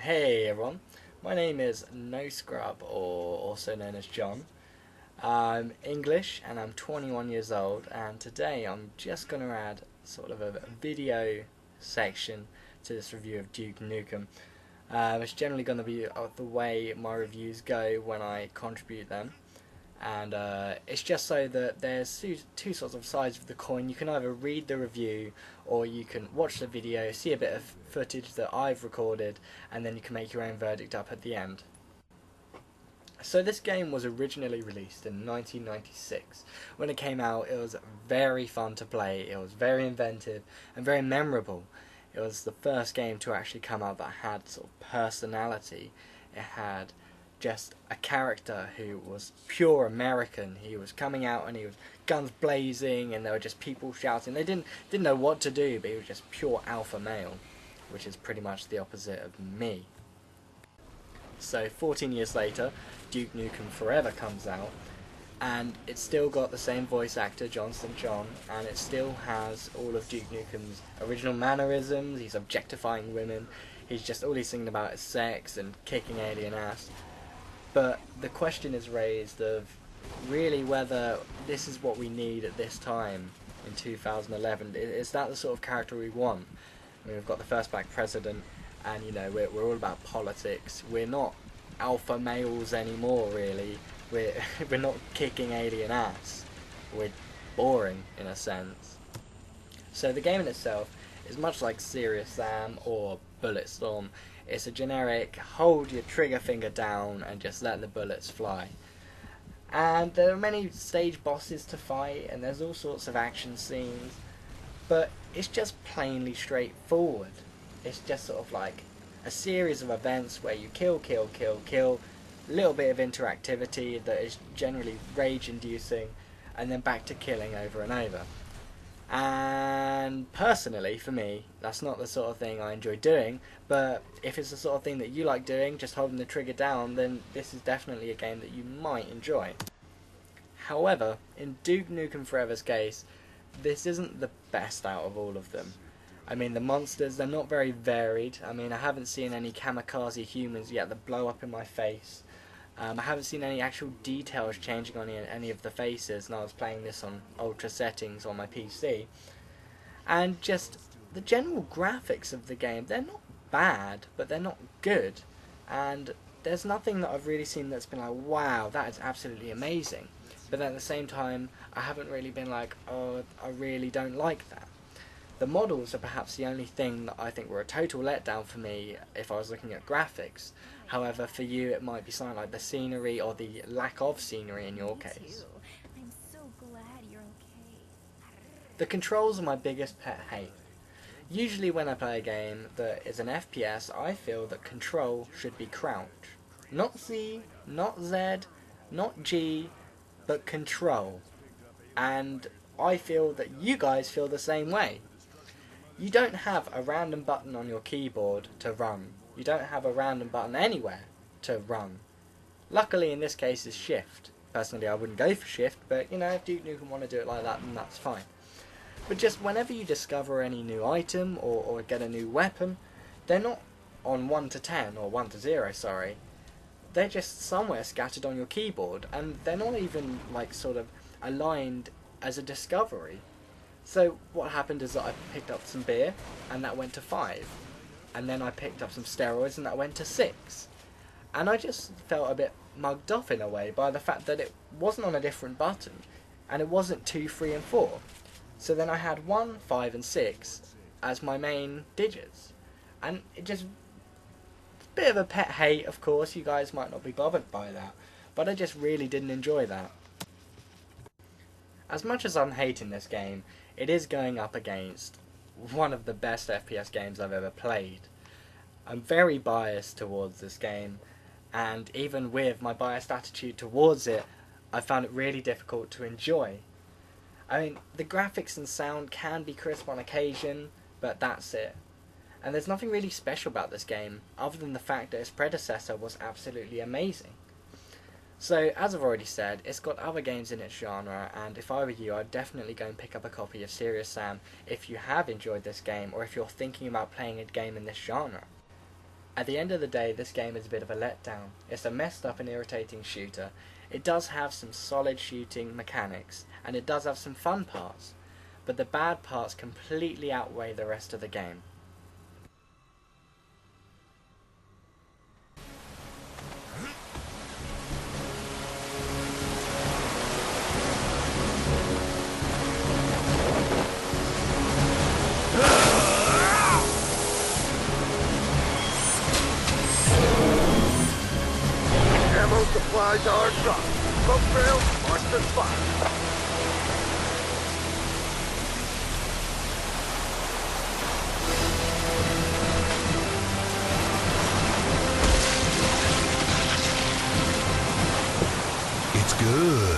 Hey everyone, my name is No Scrub, or also known as John. I'm English and I'm 21 years old, and today I'm just going to add sort of a video section to this review of Duke Nukem. It's generally going to be the way my reviews go when I contribute them, and it's just so that there's two sorts of sides of the coin. You can either read the review or you can watch the video, see a bit of footage that I've recorded, and then you can make your own verdict up at the end. So this game was originally released in 1996. When it came out, it was very fun to play, it was very inventive and very memorable. It was the first game to actually come out that had sort of personality. It had just a character who was pure American. He was coming out and he was guns blazing, and there were just people shouting. They didn't know what to do, but he was just pure alpha male, which is pretty much the opposite of me. So 14 years later, Duke Nukem Forever comes out, and it's still got the same voice actor, John St. John, and it still has all of Duke Nukem's original mannerisms. He's objectifying women. All he's singing about is sex and kicking alien ass. But the question is raised of really whether this is what we need at this time in 2011. Is that the sort of character we want? I mean, we've got the first black president, and we're all about politics. We're not alpha males anymore, really. We're not kicking alien ass. We're boring in a sense. So the game in itself is much like Serious Sam or Bulletstorm. It's a generic hold your trigger finger down and just let the bullets fly. And there are many stage bosses to fight, and there's all sorts of action scenes, but it's just plainly straightforward. It's just sort of like a series of events where you kill, a little bit of interactivity that is generally rage inducing, and then back to killing over and over. And personally, for me, that's not the sort of thing I enjoy doing, but if it's the sort of thing that you like doing, just holding the trigger down, then this is definitely a game that you might enjoy. However, in Duke Nukem Forever's case, this isn't the best out of all of them. I mean, the monsters, they're not very varied. I mean, I haven't seen any kamikaze humans yet that blow up in my face. I haven't seen any actual details changing on any of the faces, and I was playing this on ultra settings on my PC. And just the general graphics of the game, they're not bad, but they're not good. And there's nothing that I've really seen that's been like, wow, that is absolutely amazing. But at the same time, I haven't really been like, oh, I really don't like that. The models are perhaps the only thing that I think were a total letdown for me if I was looking at graphics. However, for you it might be something like the scenery or the lack of scenery in your case. I'm so glad you're okay. The controls are my biggest pet hate. Usually when I play a game that is an FPS, I feel that control should be crouch. Not Z, not Z, not G, but control. And I feel that you guys feel the same way. You don't have a random button on your keyboard to run. You don't have a random button anywhere to run. Luckily in this case is shift. Personally I wouldn't go for shift, but if Duke Nukem want to do it like that, then that's fine. But just whenever you discover any new item or get a new weapon, they're not on 1 to 10 or 1 to 0, sorry. They're just somewhere scattered on your keyboard, and they're not even like sort of aligned as a discovery. So what happened is that I picked up some beer, and that went to 5. And then I picked up some steroids, and that went to 6. And I just felt a bit mugged off in a way by the fact that it wasn't on a different button, and it wasn't 2, 3 and 4. So then I had 1, 5 and 6 as my main digits. And it just, it's a bit of a pet hate, of course, you guys might not be bothered by that, but I just really didn't enjoy that. As much as I'm hating this game, it is going up against one of the best FPS games I've ever played. I'm very biased towards this game, and even with my biased attitude towards it, I found it really difficult to enjoy. I mean, the graphics and sound can be crisp on occasion, but that's it. And there's nothing really special about this game, other than the fact that its predecessor was absolutely amazing. So, as I've already said, it's got other games in its genre, and if I were you, I'd definitely go and pick up a copy of Serious Sam if you have enjoyed this game, or if you're thinking about playing a game in this genre. At the end of the day, this game is a bit of a letdown. It's a messed up and irritating shooter. It does have some solid shooting mechanics, and it does have some fun parts, but the bad parts completely outweigh the rest of the game. Ammo supplies are dropped. Smoke trails mark the spot. It's good.